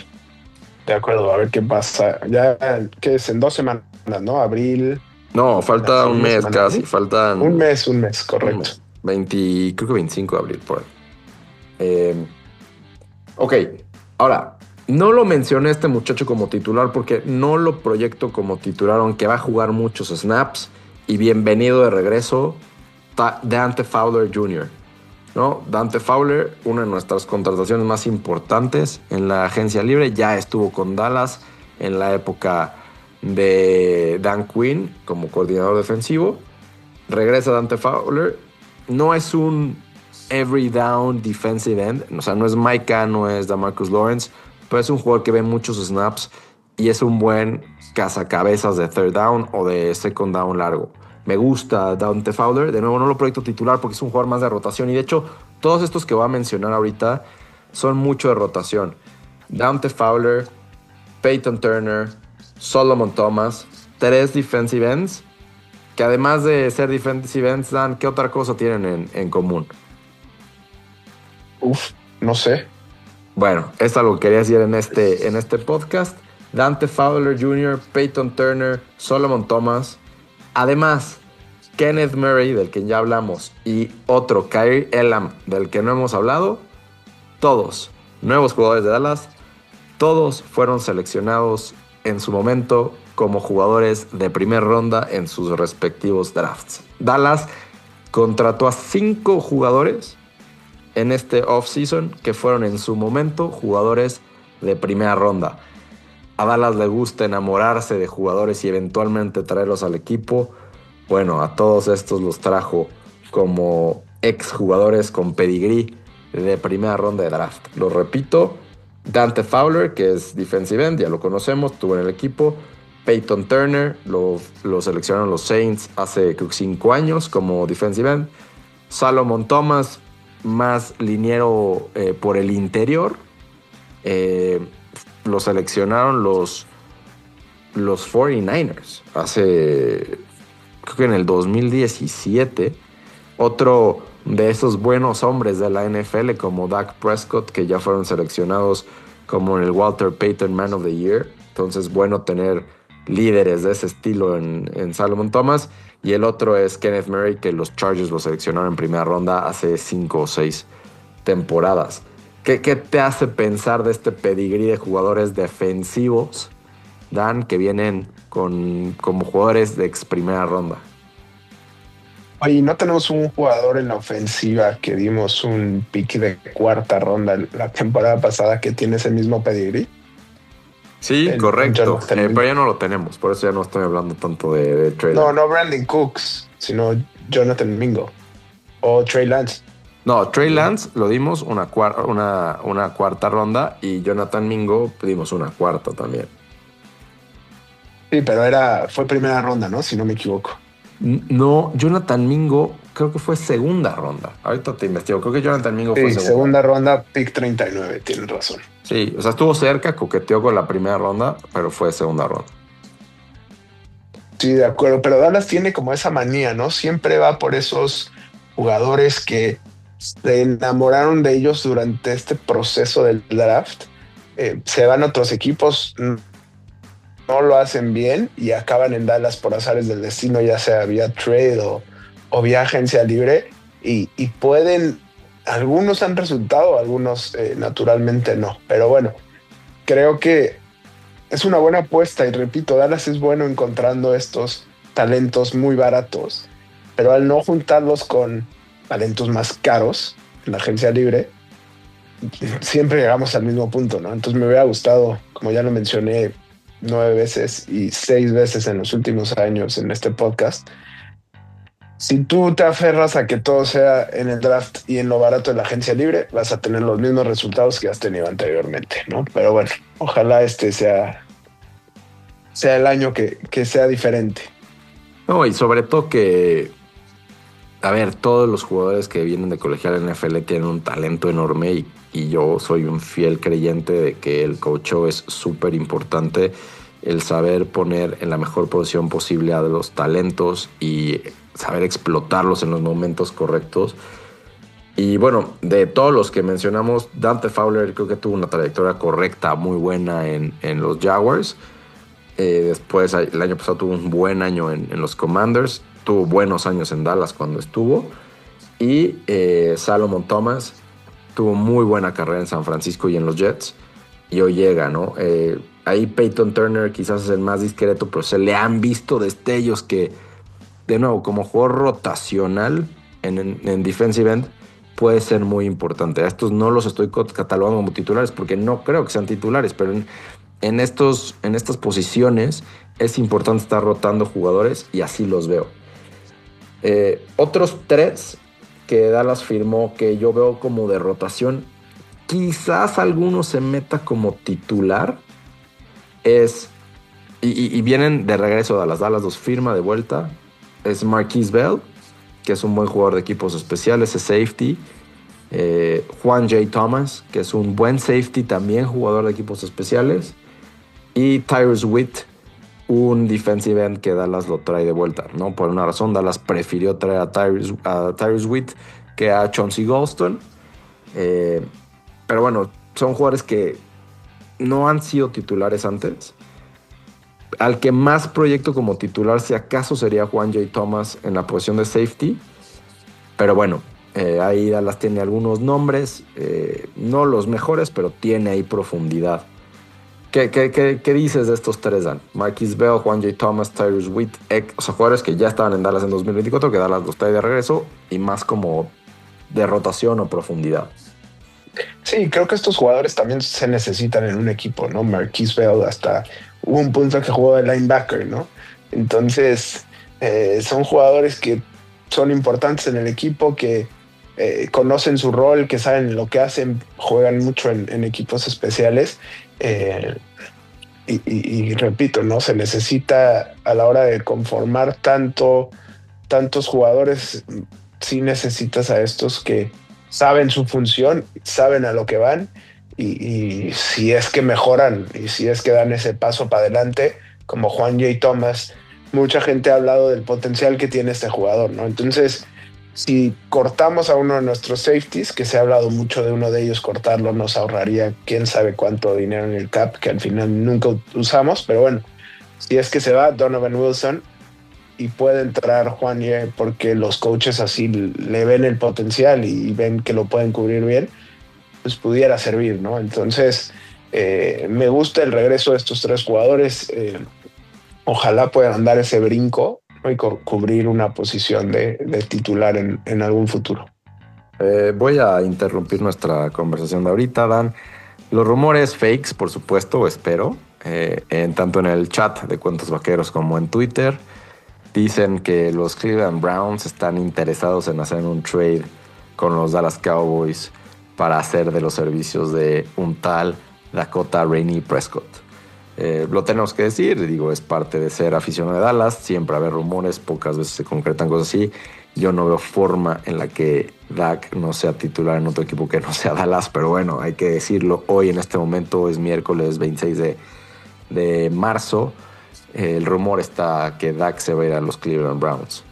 De acuerdo, a ver qué pasa. Ya que es en 2 semanas, ¿no? Abril. No, falta un mes semana, casi. ¿no? Faltan Un mes, correcto. un mes. 20, creo que 25 de abril, por ahí. Ok, ahora, no lo mencioné a este muchacho como titular porque no lo proyecto como titular, aunque va a jugar muchos snaps. Y bienvenido de regreso, Dante Fowler Jr., ¿no? Dante Fowler, una de nuestras contrataciones más importantes en la agencia libre, ya estuvo con Dallas en la época de Dan Quinn como coordinador defensivo. Regresa Dante Fowler. No es un every down defensive end, o sea, no es Micah, no es DeMarcus Lawrence, pero es un jugador que ve muchos snaps y es un buen cazacabezas de third down o de second down largo. Me gusta Dante Fowler. De nuevo, no lo proyecto titular porque es un jugador más de rotación, y de hecho todos estos que voy a mencionar ahorita son mucho de rotación. Dante Fowler, Peyton Turner, Solomon Thomas, 3 defensive ends que además de ser defensive ends, Dan, ¿qué otra cosa tienen en común? No sé. Bueno, esto es algo que quería decir en este podcast. Dante Fowler Jr., Peyton Turner, Solomon Thomas. Además, Kenneth Murray, del que ya hablamos, y otro, Kyle Elam, del que no hemos hablado. Todos nuevos jugadores de Dallas. Todos fueron seleccionados en su momento como jugadores de primera ronda en sus respectivos drafts. Dallas contrató a 5 jugadores en este offseason que fueron en su momento jugadores de primera ronda. A Dallas le gusta enamorarse de jugadores y eventualmente traerlos al equipo. Bueno, a todos estos los trajo como exjugadores con pedigrí de primera ronda de draft. Lo repito, Dante Fowler, que es defensive end, ya lo conocemos, estuvo en el equipo. Peyton Turner, lo seleccionaron los Saints hace 5 años como defensive end. Solomon Thomas, más liniero por el interior. Lo seleccionaron los 49ers creo que en el 2017. Otro de esos buenos hombres de la NFL como Dak Prescott, que ya fueron seleccionados como en el Walter Payton Man of the Year. Entonces, bueno tener líderes de ese estilo en Solomon Thomas. Y el otro es Kenneth Murray, que los Chargers lo seleccionaron en primera ronda hace 5 o 6 temporadas. ¿Qué te hace pensar de este pedigrí de jugadores defensivos, Dan, que vienen como jugadores de ex primera ronda? Oye, ¿no tenemos un jugador en la ofensiva que dimos un pick de cuarta ronda la temporada pasada que tiene ese mismo pedigrí? Sí, correcto. Pero ya no lo tenemos, por eso ya no estoy hablando tanto de Trey Lance. No Brandon Cooks, sino Jonathan Mingo o Trey Lance. No, Trey Lance lo dimos una cuarta ronda y Jonathan Mingo dimos una cuarta también. Sí, pero fue primera ronda, ¿no? Si no me equivoco. No, Jonathan Mingo creo que fue segunda ronda. Ahorita te investigo. Creo que Jonathan Mingo fue segunda ronda, pick 39, tienes razón. Sí, o sea, estuvo cerca, coqueteó con la primera ronda, pero fue segunda ronda. Sí, de acuerdo, pero Dallas tiene como esa manía, ¿no? Siempre va por esos jugadores que se enamoraron de ellos durante este proceso del draft. Se van a otros equipos, no lo hacen bien y acaban en Dallas por azares del destino, ya sea vía trade o vía agencia libre, y pueden, algunos han resultado, algunos naturalmente no, pero bueno, creo que es una buena apuesta y repito, Dallas es bueno encontrando estos talentos muy baratos, pero al no juntarlos con talentos más caros en la agencia libre, siempre llegamos al mismo punto, ¿no? Entonces me hubiera gustado, como ya lo mencioné 9 veces y 6 veces en los últimos años en este podcast, si tú te aferras a que todo sea en el draft y en lo barato de la agencia libre, vas a tener los mismos resultados que has tenido anteriormente, ¿no? Pero bueno, ojalá este sea el año que sea diferente. No, y sobre todo que, a ver, todos los jugadores que vienen de colegial NFL tienen un talento enorme y yo soy un fiel creyente de que el coacheo es súper importante, el saber poner en la mejor posición posible a los talentos y saber explotarlos en los momentos correctos. Y bueno, de todos los que mencionamos, Dante Fowler creo que tuvo una trayectoria correcta, muy buena en los Jaguars. Después, el año pasado tuvo un buen año en los Commanders. Tuvo buenos años en Dallas cuando estuvo. Y Solomon Thomas tuvo muy buena carrera en San Francisco y en los Jets. Y hoy llega, ¿no? Ahí Peyton Turner quizás es el más discreto, pero se le han visto destellos que, de nuevo, como jugador rotacional en defensive end, puede ser muy importante. A estos no los estoy catalogando como titulares porque no creo que sean titulares, pero en estas posiciones es importante estar rotando jugadores y así los veo. Otros 3 que Dallas firmó que yo veo como de rotación, quizás alguno se meta como titular, y vienen de regreso a Dallas los firma de vuelta, es Marquise Bell, que es un buen jugador de equipos especiales, es safety. Juan J. Thomas, que es un buen safety, también jugador de equipos especiales. Y Tyrus Wheat, un defensive end que Dallas lo trae de vuelta, ¿no? Por una razón, Dallas prefirió traer a Tyrus Wheat que a Chauncey Golston. Pero bueno, son jugadores que no han sido titulares antes. Al que más proyecto como titular, si acaso, sería Juan J. Thomas en la posición de safety. Pero bueno, ahí Dallas tiene algunos nombres, no los mejores, pero tiene ahí profundidad. ¿Qué dices de estos 3, Dan? Marquise Bell, Juan J. Thomas, Tyrus Wheat, o sea, jugadores que ya estaban en Dallas en 2024, que Dallas los trae de regreso, y más como de rotación o profundidad. Sí, creo que estos jugadores también se necesitan en un equipo, ¿no? Marquise Bell hasta hubo un punto que jugó de linebacker, ¿no? Entonces, son jugadores que son importantes en el equipo, que conocen su rol, que saben lo que hacen, juegan mucho en equipos especiales. Y repito, ¿no? Se necesita a la hora de conformar tantos jugadores, sí necesitas a estos que saben su función, saben a lo que van y si es que mejoran y si es que dan ese paso para adelante, como Juan J. Thomas, mucha gente ha hablado del potencial que tiene este jugador, ¿no? Entonces, si cortamos a uno de nuestros safeties, que se ha hablado mucho de uno de ellos, cortarlo nos ahorraría quién sabe cuánto dinero en el cap, que al final nunca usamos, pero bueno, si es que se va Donovan Wilson y puede entrar Juan Ye porque los coaches así le ven el potencial y ven que lo pueden cubrir bien, pues pudiera servir, ¿no? Entonces, me gusta el regreso de estos tres jugadores. Ojalá puedan dar ese brinco, ¿no? Y cubrir una posición de titular en algún futuro. Voy a interrumpir nuestra conversación de ahorita, Dan. Los rumores fakes, por supuesto, espero, tanto en el chat de Cuentos Vaqueros como en Twitter, dicen que los Cleveland Browns están interesados en hacer un trade con los Dallas Cowboys para hacer de los servicios de un tal Dakota Rainey Prescott. Lo tenemos que decir, digo, es parte de ser aficionado de Dallas, siempre haber rumores, pocas veces se concretan cosas así. Yo no veo forma en la que Dak no sea titular en otro equipo que no sea Dallas, pero bueno, hay que decirlo, hoy en este momento es miércoles 26 de marzo, el rumor está que Dak se va a ir a los Cleveland Browns.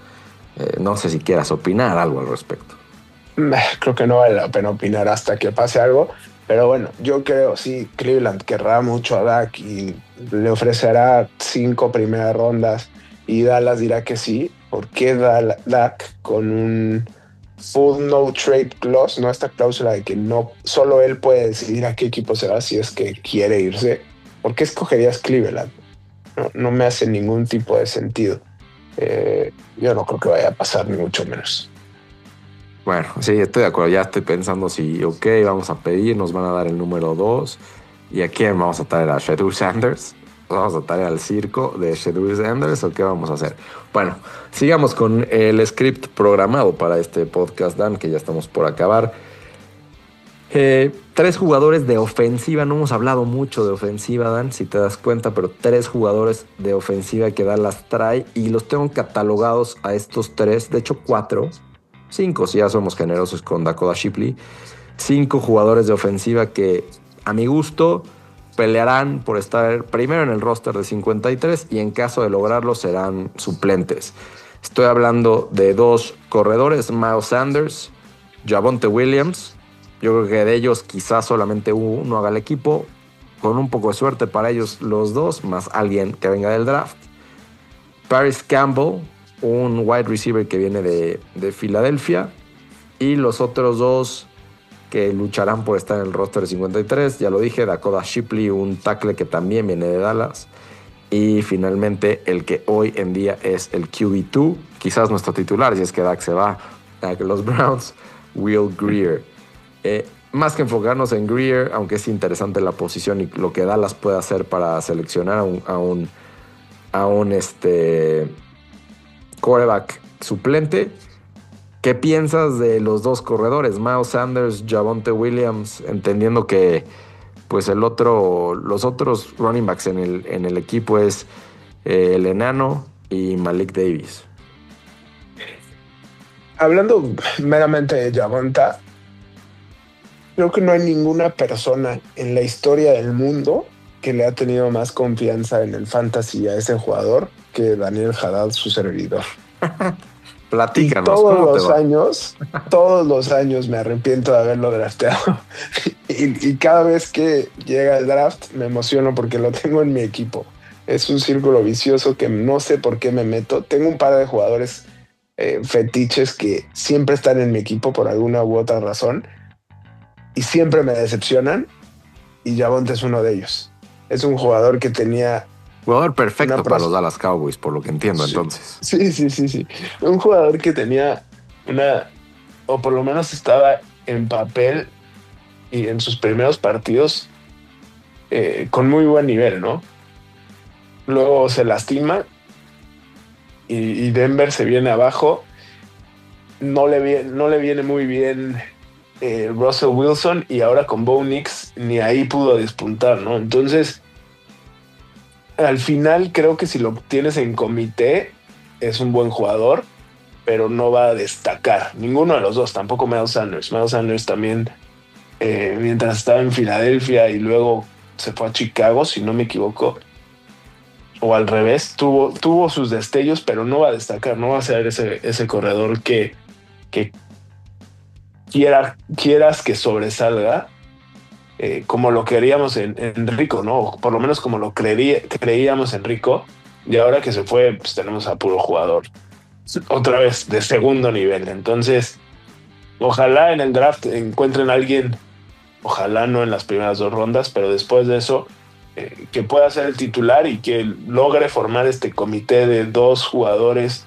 No sé si quieras opinar algo al respecto. Creo que no vale la pena opinar hasta que pase algo, pero bueno, yo creo, sí, Cleveland querrá mucho a Dak y le ofrecerá 5 primeras rondas y Dallas dirá que sí. ¿Por qué Dak con un full no trade clause, no esta cláusula de que no solo él puede decidir a qué equipo se va si es que quiere irse? ¿Por qué escogerías Cleveland? No me hace ningún tipo de sentido. Yo no creo que vaya a pasar, ni mucho menos. Bueno, sí, estoy de acuerdo. Ya estoy pensando si, ok, vamos a pedir, nos van a dar el número 2. ¿Y a quién vamos a traer? ¿A Shedeur Sanders? ¿Vamos a traer al circo de Shedeur Sanders o qué vamos a hacer? Bueno, sigamos con el script programado para este podcast, Dan, que ya estamos por acabar. 3 jugadores de ofensiva. No hemos hablado mucho de ofensiva, Dan, si te das cuenta, pero 3 jugadores de ofensiva que Dallas trae y los tengo catalogados a estos 3, de hecho 4. 5, si ya somos generosos con Dakota Shipley. 5 jugadores de ofensiva que, a mi gusto, pelearán por estar primero en el roster de 53 y en caso de lograrlo serán suplentes. Estoy hablando de 2 corredores, Miles Sanders, Javonte Williams. Yo creo que de ellos quizás solamente uno haga el equipo. Con un poco de suerte para ellos los 2, más alguien que venga del draft. Paris Campbell, un wide receiver que viene de Filadelfia, y los otros 2 que lucharán por estar en el roster 53, ya lo dije, Dakota Shipley, un tackle que también viene de Dallas, y finalmente el que hoy en día es el QB2, quizás nuestro titular, si es que Dak se va a los Browns, Will Grier. Más que enfocarnos en Grier, aunque es interesante la posición y lo que Dallas puede hacer para seleccionar a un quarterback suplente. ¿Qué piensas de los 2 corredores, Miles Sanders, Javonte Williams, entendiendo que pues los otros running backs en el equipo es el enano y Malik Davis? Hablando meramente de Javonte, creo que no hay ninguna persona en la historia del mundo que le ha tenido más confianza en el fantasy a ese jugador que Daniel Haddad, su servidor. Platícanos. Y todos los años me arrepiento de haberlo drafteado. y cada vez que llega el draft me emociono porque lo tengo en mi equipo. Es un círculo vicioso que no sé por qué me meto. Tengo un par de jugadores fetiches que siempre están en mi equipo por alguna u otra razón y siempre me decepcionan, y Javonte es uno de ellos. Es un jugador que tenía... Jugador perfecto para los Dallas Cowboys, por lo que entiendo, sí, entonces. Sí. Un jugador que tenía o por lo menos estaba en papel y en sus primeros partidos con muy buen nivel, ¿no? Luego se lastima y Denver se viene abajo. No le viene muy bien Russell Wilson, y ahora con Bo Nix ni ahí pudo despuntar, ¿no? Entonces, al final creo que si lo tienes en comité es un buen jugador, pero no va a destacar. Ninguno de los dos, tampoco Miles Sanders. Miles Sanders también, mientras estaba en Filadelfia y luego se fue a Chicago, si no me equivoco, o al revés, tuvo sus destellos, pero no va a destacar, no va a ser ese corredor que quieras que sobresalga, como lo queríamos en Rico, ¿no? O por lo menos como lo creíamos en Rico, y ahora que se fue, pues tenemos a puro jugador otra vez de segundo nivel. Entonces, ojalá en el draft encuentren a alguien, ojalá no en las primeras 2 rondas, pero después de eso, que pueda ser el titular y que logre formar este comité de 2 jugadores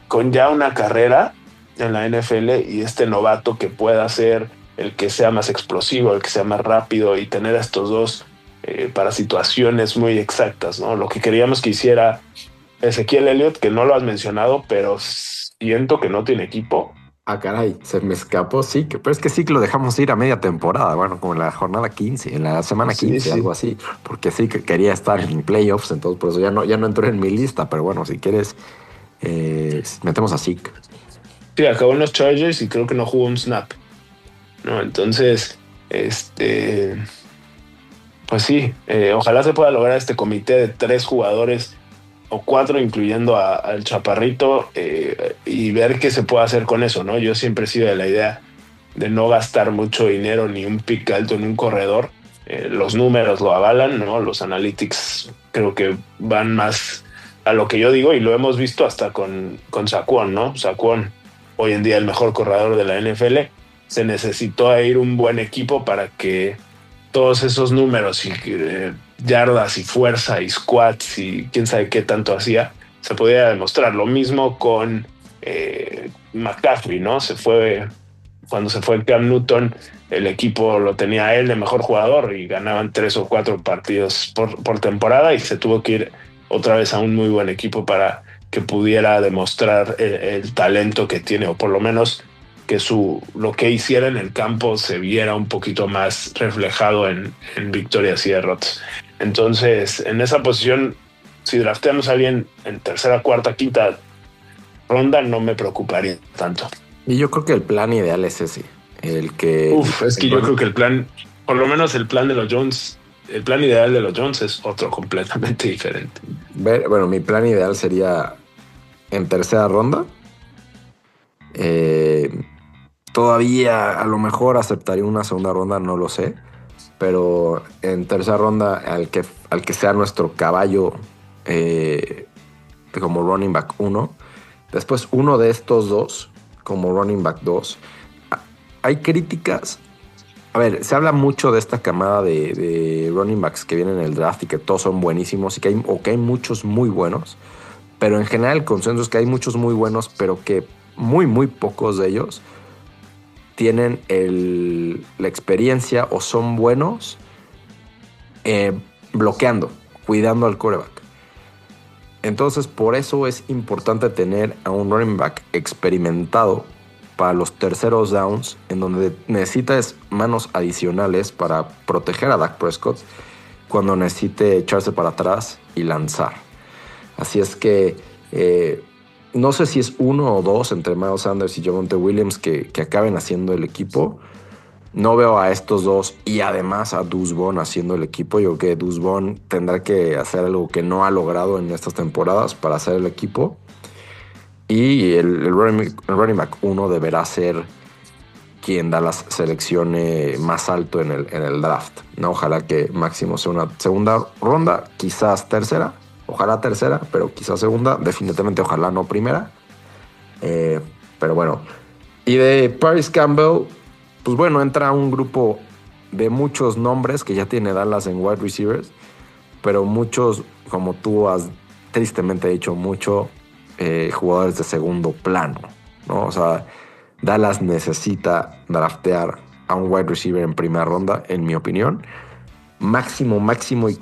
con ya una carrera en la NFL, y este novato que pueda ser el que sea más explosivo, el que sea más rápido, y tener a estos dos para situaciones muy exactas, ¿no? Lo que queríamos que hiciera Ezequiel Elliott, que no lo has mencionado, pero siento que no tiene equipo. Ah, caray, se me escapó, sí, pero es que sí que lo dejamos ir a media temporada, bueno, como en la jornada 15, en la semana Sí, 15, sí. algo así, porque sí que quería estar en playoffs, entonces por eso ya no entró en mi lista, pero bueno, si quieres, metemos a Zeke. Sí, acabó en los Chargers y creo que no jugó un snap, ¿no? Entonces, pues sí, ojalá se pueda lograr este comité de 3 jugadores o 4, incluyendo al Chaparrito, y ver qué se puede hacer con eso, ¿no? Yo siempre he sido de la idea de no gastar mucho dinero ni un pick alto en un corredor. Los números lo avalan, ¿no? Los analytics creo que van más a lo que yo digo, y lo hemos visto hasta con Saquon, ¿no? Saquon, hoy en día el mejor corredor de la NFL, se necesitó ir un buen equipo para que todos esos números y yardas y fuerza y squats y quién sabe qué tanto hacía, se podía demostrar. Lo mismo con McCaffrey, ¿no? Cuando se fue Cam Newton, el equipo lo tenía a él de mejor jugador y ganaban 3 o 4 partidos por temporada, y se tuvo que ir otra vez a un muy buen equipo para que pudiera demostrar el talento que tiene, o por lo menos que lo que hiciera en el campo se viera un poquito más reflejado en victorias y derrotas. Entonces, en esa posición, si drafteamos a alguien en tercera, cuarta, quinta ronda, no me preocuparía tanto. Y yo creo que el plan ideal es ese, el que... Es que yo creo que el plan, por lo menos el plan de los Jones, el plan ideal de los Jones es otro completamente diferente. Bueno, mi plan ideal sería en tercera ronda. Todavía a lo mejor aceptaría una segunda ronda, no lo sé. Pero en tercera ronda, al que sea nuestro caballo como running back 1. Después uno de estos dos como running back 2. Hay críticas. A ver, se habla mucho de esta camada de running backs que vienen en el draft y que todos son buenísimos y que hay muchos muy buenos. Pero en general el consenso es que hay muchos muy buenos, pero que muy pocos de ellos tienen la experiencia o son buenos bloqueando, cuidando al quarterback. Entonces, por eso es importante tener a un running back experimentado para los terceros downs, en donde necesitas manos adicionales para proteger a Dak Prescott cuando necesite echarse para atrás y lanzar. Así es que no sé si es uno o dos entre Miles Sanders y Javonte Williams que acaben haciendo el equipo. No veo a estos dos y además a Deuce Vaughn haciendo el equipo. Yo creo que Deuce Vaughn tendrá que hacer algo que no ha logrado en estas temporadas para hacer el equipo. Y el running back 1 deberá ser quien Dallas seleccione más alto en el draft, ¿no? Ojalá que máximo sea una segunda ronda, quizás tercera. Ojalá tercera, pero quizás segunda. Definitivamente ojalá no primera. Pero bueno. Y de Paris Campbell, pues bueno, entra un grupo de muchos nombres que ya tiene Dallas en wide receivers, pero muchos, como tú has tristemente dicho, jugadores de segundo plano, ¿no? O sea, Dallas necesita draftear a un wide receiver en primera ronda, en mi opinión. Máximo, y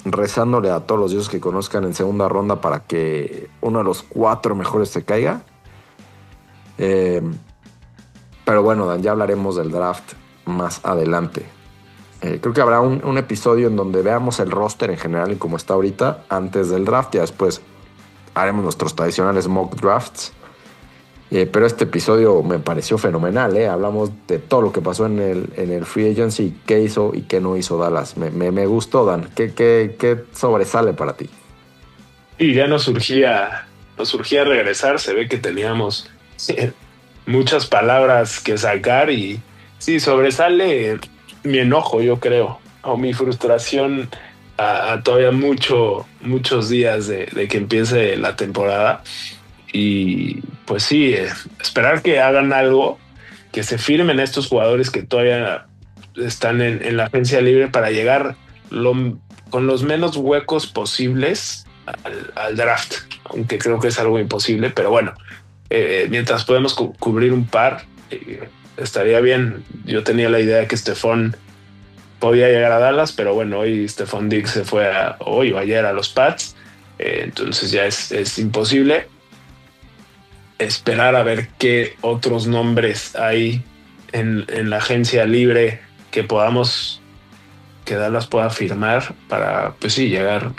rezándole a todos los dioses que conozcan en segunda ronda para que uno de los 4 mejores se caiga. Pero bueno, Dan, ya hablaremos del draft más adelante. Creo que habrá un episodio en donde veamos el roster en general y cómo está ahorita antes del draft, y después haremos nuestros tradicionales mock drafts. Pero este episodio me pareció fenomenal, ¿eh? Hablamos de todo lo que pasó en el Free Agency, qué hizo y qué no hizo Dallas. Me gustó, Dan. ¿Qué sobresale para ti? Y ya nos surgía regresar. Se ve que teníamos muchas palabras que sacar y sí, sobresale mi enojo, yo creo, o mi frustración a todavía muchos días de que empiece la temporada. Y pues sí, esperar que hagan algo, que se firmen estos jugadores que todavía están en la agencia libre para llegar con los menos huecos posibles al draft, aunque creo que es algo imposible, pero bueno, mientras podemos cubrir un par, estaría bien. Yo tenía la idea de que Stephon podía llegar a Dallas, pero bueno, hoy Stephon Diggs se fue hoy o ayer a los Pats, entonces ya es imposible. Esperar a ver qué otros nombres hay en la agencia libre que Dallas pueda firmar para, pues sí, llegar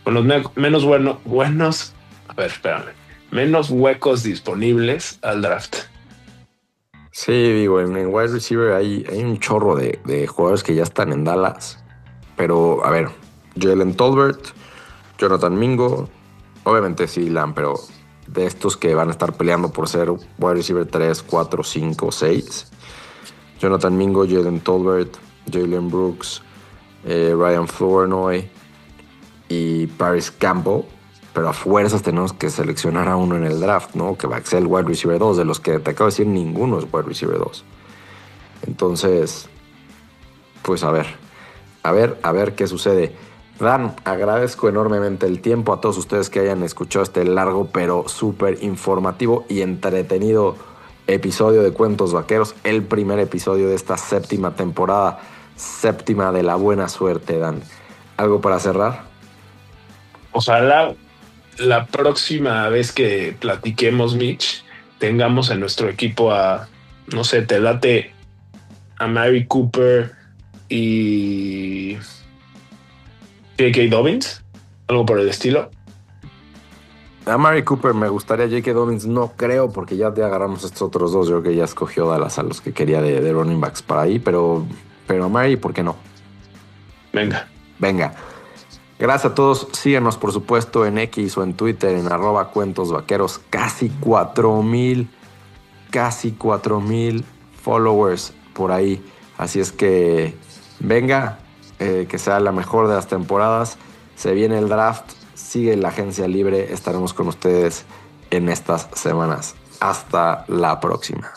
con los menos buenos, a ver, espérame, menos huecos disponibles al draft. Sí, digo, en wide receiver hay un chorro de jugadores que ya están en Dallas. Pero, a ver, Jalen Tolbert, Jonathan Mingo, obviamente sí, Lamb, pero de estos que van a estar peleando por ser wide receiver 3, 4, 5, 6. Jonathan Mingo, Jalen Tolbert, Jalen Brooks, Ryan Flournoy y Paris Campbell. Pero a fuerzas tenemos que seleccionar a uno en el draft, ¿no? Que va a ser el wide receiver 2. De los que te acabo de decir, ninguno es wide receiver 2. Entonces, pues a ver qué sucede. Dan, agradezco enormemente el tiempo a todos ustedes que hayan escuchado este largo pero súper informativo y entretenido episodio de Cuentos Vaqueros, el primer episodio de esta 7ª temporada, 7ª de la buena suerte, Dan. ¿Algo para cerrar? Ojalá la próxima vez que platiquemos, Mitch, tengamos en nuestro equipo no sé, te late a Mary Cooper y J.K. Dobbins, algo por el estilo. A Mary Cooper me gustaría, J.K. Dobbins no creo, porque ya te agarramos estos otros dos. Yo creo que ya escogió Dallas a los que quería de running backs para ahí, pero a Mary, ¿por qué no? Venga. Gracias a todos. Síguenos, por supuesto, en X o en Twitter, en @cuentosvaqueros. Casi 4,000 followers por ahí. Así es que venga, que sea la mejor de las temporadas. Se viene el draft, sigue la agencia libre. Estaremos con ustedes en estas semanas. Hasta la próxima.